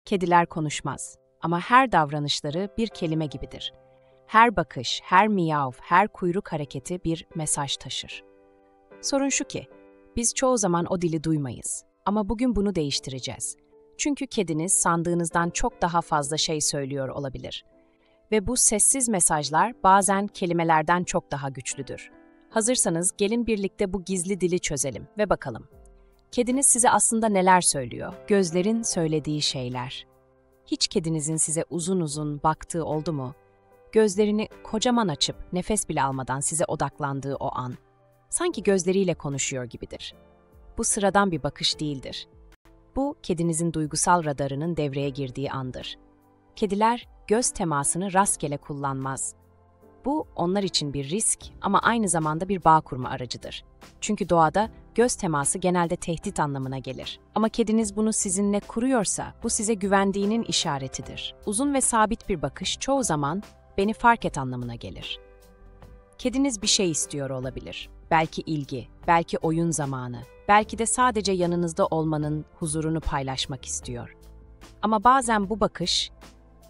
Kediler konuşmaz ama her davranışları bir kelime gibidir. Her bakış, her miyav, her kuyruk hareketi bir mesaj taşır. Sorun şu ki, biz çoğu zaman o dili duymayız. Ama bugün bunu değiştireceğiz. Çünkü kediniz sandığınızdan çok daha fazla şey söylüyor olabilir. Ve bu sessiz mesajlar bazen kelimelerden çok daha güçlüdür. Hazırsanız gelin birlikte bu gizli dili çözelim ve bakalım. Kediniz size aslında neler söylüyor? Gözlerin söylediği şeyler. Hiç kedinizin size uzun uzun baktığı oldu mu? Gözlerini kocaman açıp nefes bile almadan size odaklandığı o an. Sanki gözleriyle konuşuyor gibidir. Bu sıradan bir bakış değildir. Bu, kedinizin duygusal radarının devreye girdiği andır. Kediler göz temasını rastgele kullanmaz. Bu, onlar için bir risk ama aynı zamanda bir bağ kurma aracıdır. Çünkü doğada göz teması genelde tehdit anlamına gelir. Ama kediniz bunu sizinle kuruyorsa, bu size güvendiğinin işaretidir. Uzun ve sabit bir bakış çoğu zaman beni fark et anlamına gelir. Kediniz bir şey istiyor olabilir. Belki ilgi, belki oyun zamanı, belki de sadece yanınızda olmanın huzurunu paylaşmak istiyor. Ama bazen bu bakış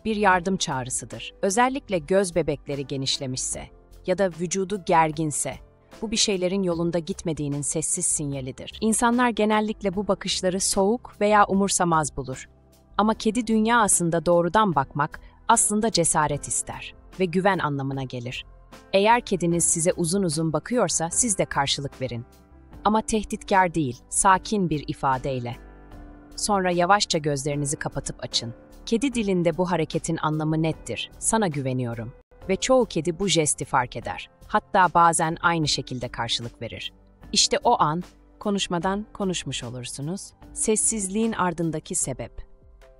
bir yardım çağrısıdır. Özellikle göz bebekleri genişlemişse ya da vücudu gerginse, bu bir şeylerin yolunda gitmediğinin sessiz sinyalidir. İnsanlar genellikle bu bakışları soğuk veya umursamaz bulur. Ama kedi dünyasında doğrudan bakmak aslında cesaret ister ve güven anlamına gelir. Eğer kediniz size uzun uzun bakıyorsa siz de karşılık verin. Ama tehditkar değil, sakin bir ifadeyle. Sonra yavaşça gözlerinizi kapatıp açın. Kedi dilinde bu hareketin anlamı nettir. Sana güveniyorum. Ve çoğu kedi bu jesti fark eder. Hatta bazen aynı şekilde karşılık verir. İşte o an konuşmadan konuşmuş olursunuz. Sessizliğin ardındaki sebep.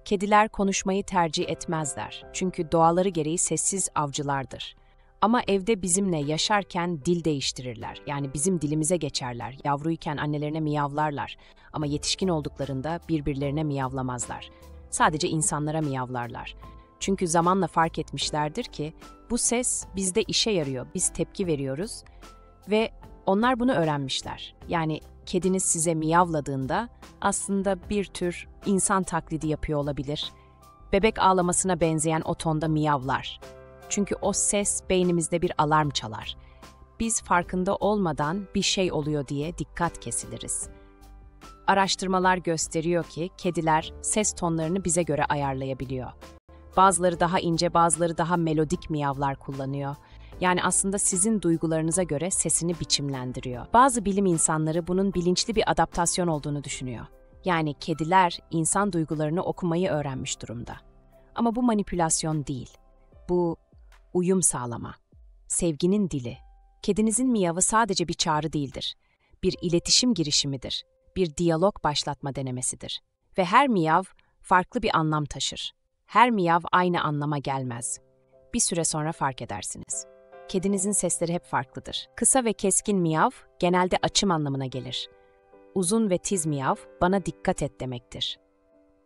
Kediler konuşmayı tercih etmezler. Çünkü doğaları gereği sessiz avcılardır. Ama evde bizimle yaşarken dil değiştirirler. Yani bizim dilimize geçerler. Yavruyken annelerine miyavlarlar. Ama yetişkin olduklarında birbirlerine miyavlamazlar. Sadece insanlara miyavlarlar. Çünkü zamanla fark etmişlerdir ki bu ses bizde işe yarıyor. Biz tepki veriyoruz ve onlar bunu öğrenmişler. Yani kediniz size miyavladığında aslında bir tür insan taklidi yapıyor olabilir. Bebek ağlamasına benzeyen o tonda miyavlar. Çünkü o ses beynimizde bir alarm çalar. Biz farkında olmadan bir şey oluyor diye dikkat kesiliriz. Araştırmalar gösteriyor ki kediler ses tonlarını bize göre ayarlayabiliyor. Bazıları daha ince, bazıları daha melodik miyavlar kullanıyor. Yani aslında sizin duygularınıza göre sesini biçimlendiriyor. Bazı bilim insanları bunun bilinçli bir adaptasyon olduğunu düşünüyor. Yani kediler insan duygularını okumayı öğrenmiş durumda. Ama bu manipülasyon değil. Bu uyum sağlama. Sevginin dili. Kedinizin miyavı sadece bir çağrı değildir. Bir iletişim girişimidir. Bir diyalog başlatma denemesidir. Ve her miyav farklı bir anlam taşır. Her miyav aynı anlama gelmez. Bir süre sonra fark edersiniz. Kedinizin sesleri hep farklıdır. Kısa ve keskin miyav genelde açım anlamına gelir. Uzun ve tiz miyav bana dikkat et demektir.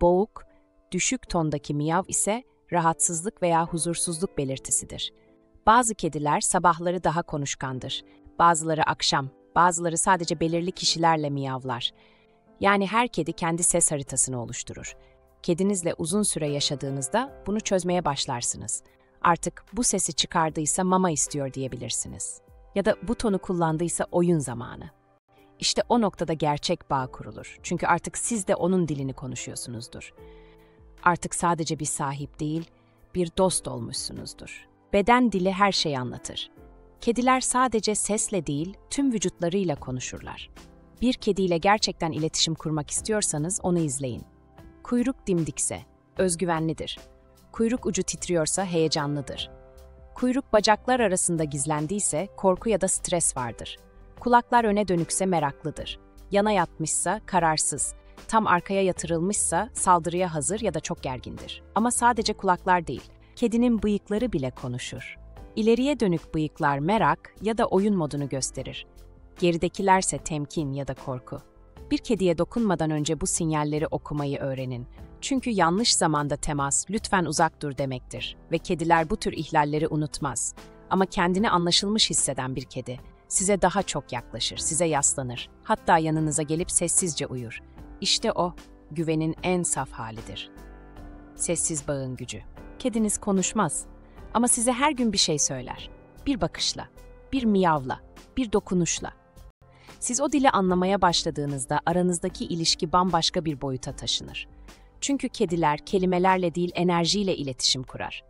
Boğuk, düşük tondaki miyav ise rahatsızlık veya huzursuzluk belirtisidir. Bazı kediler sabahları daha konuşkandır. Bazıları akşam, bazıları sadece belirli kişilerle miyavlar. Yani her kedi kendi ses haritasını oluşturur. Kedinizle uzun süre yaşadığınızda bunu çözmeye başlarsınız. Artık bu sesi çıkardıysa mama istiyor diyebilirsiniz. Ya da bu tonu kullandıysa oyun zamanı. İşte o noktada gerçek bağ kurulur. Çünkü artık siz de onun dilini konuşuyorsunuzdur. Artık sadece bir sahip değil, bir dost olmuşsunuzdur. Beden dili her şeyi anlatır. Kediler sadece sesle değil, tüm vücutlarıyla konuşurlar. Bir kediyle gerçekten iletişim kurmak istiyorsanız onu izleyin. Kuyruk dimdikse, özgüvenlidir. Kuyruk ucu titriyorsa heyecanlıdır. Kuyruk bacaklar arasında gizlendiyse korku ya da stres vardır. Kulaklar öne dönükse meraklıdır. Yana yatmışsa kararsız. Tam arkaya yatırılmışsa saldırıya hazır ya da çok gergindir. Ama sadece kulaklar değil, kedinin bıyıkları bile konuşur. İleriye dönük bıyıklar merak ya da oyun modunu gösterir. Geridekilerse temkin ya da korku. Bir kediye dokunmadan önce bu sinyalleri okumayı öğrenin. Çünkü yanlış zamanda temas, lütfen uzak dur demektir. Ve kediler bu tür ihlalleri unutmaz. Ama kendini anlaşılmış hisseden bir kedi, size daha çok yaklaşır, size yaslanır. Hatta yanınıza gelip sessizce uyur. İşte o, güvenin en saf halidir. Sessiz bağın gücü. Kediniz konuşmaz ama size her gün bir şey söyler. Bir bakışla, bir miyavla, bir dokunuşla. Siz o dili anlamaya başladığınızda aranızdaki ilişki bambaşka bir boyuta taşınır. Çünkü kediler kelimelerle değil enerjiyle iletişim kurar.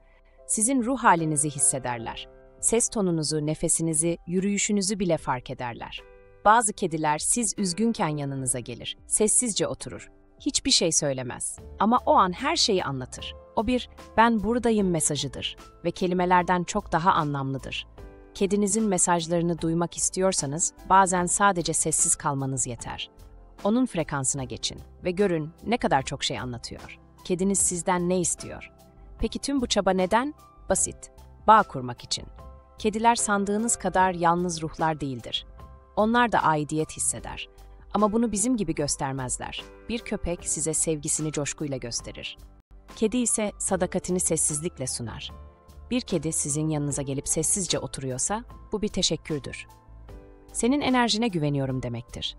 Sizin ruh halinizi hissederler. Ses tonunuzu, nefesinizi, yürüyüşünüzü bile fark ederler. Bazı kediler siz üzgünken yanınıza gelir, sessizce oturur. Hiçbir şey söylemez ama o an her şeyi anlatır. O bir "ben buradayım" mesajıdır ve kelimelerden çok daha anlamlıdır. Kedinizin mesajlarını duymak istiyorsanız bazen sadece sessiz kalmanız yeter. Onun frekansına geçin ve görün ne kadar çok şey anlatıyor. Kediniz sizden ne istiyor? Peki tüm bu çaba neden? Basit. Bağ kurmak için. Kediler sandığınız kadar yalnız ruhlar değildir. Onlar da aidiyet hisseder. Ama bunu bizim gibi göstermezler. Bir köpek size sevgisini coşkuyla gösterir. Kedi ise sadakatini sessizlikle sunar. Bir kedi sizin yanınıza gelip sessizce oturuyorsa bu bir teşekkürdür. Senin enerjine güveniyorum demektir.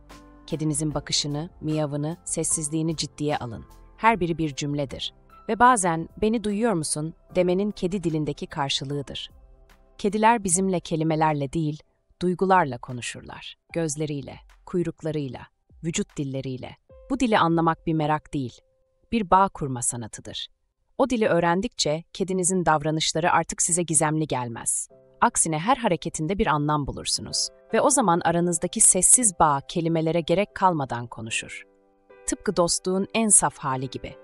Kedinizin bakışını, miyavını, sessizliğini ciddiye alın. Her biri bir cümledir. Ve bazen "beni duyuyor musun?" demenin kedi dilindeki karşılığıdır. Kediler bizimle kelimelerle değil, duygularla konuşurlar. Gözleriyle, kuyruklarıyla, vücut dilleriyle. Bu dili anlamak bir merak değil, bir bağ kurma sanatıdır. O dili öğrendikçe kedinizin davranışları artık size gizemli gelmez. Aksine her hareketinde bir anlam bulursunuz ve o zaman aranızdaki sessiz bağ kelimelere gerek kalmadan konuşur. Tıpkı dostluğun en saf hali gibi.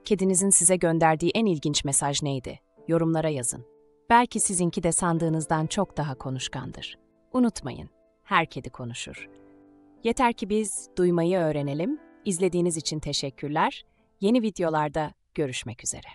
Kedinizin size gönderdiği en ilginç mesaj neydi? Yorumlara yazın. Belki sizinki de sandığınızdan çok daha konuşkandır. Unutmayın, her kedi konuşur. Yeter ki biz duymayı öğrenelim. İzlediğiniz için teşekkürler. Yeni videolarda görüşmek üzere.